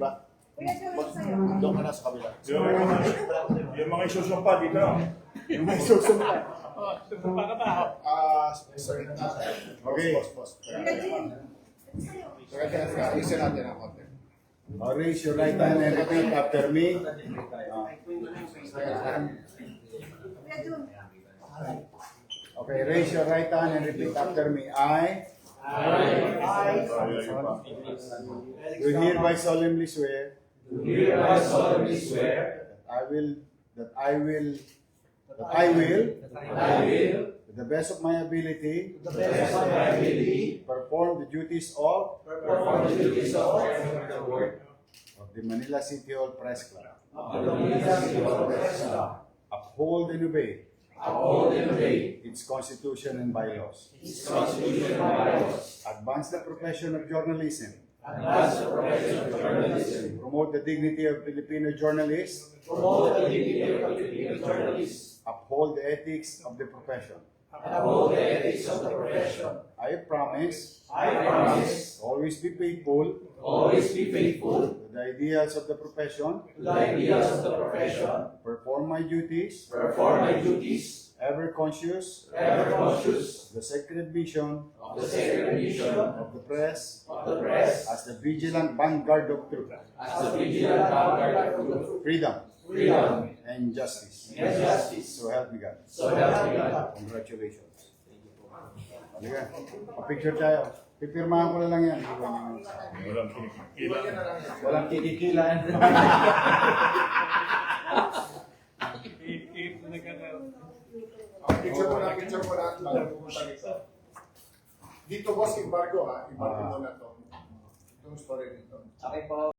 ba? Kuya Joel, sa'yo. Doon ka na sa kabila. Yung mga isusumpa dito. Yung may susumpa. Sorry. Okay. Kuya Jim. So, ayusin natin ang konti. Raise your right hand and repeat after me. Kuya Jun. Okay, raise your right hand and repeat after me. I do hereby solemnly swear that I will, to the best of my ability, perform the duties of the Manila City Hall Press Club. Uphold and obey its constitution and bylaws. Advance the profession of journalism. Promote the dignity of Filipino journalists. Uphold the ethics of the profession. I promise always be faithful to the ideals of the profession. Perform my duties. Ever conscious of the sacred vision of the press as the vigilant vanguard of truth, freedom, and justice. So help me God. Congratulations. Halika, pa-picture tayo. Pipirmahan ko na lang yan. Walang kinikilan. Walang kikikilan. Picture mo na. Dito boss, embargo ha. Embargo mo na to. Itong story dito. Okay po.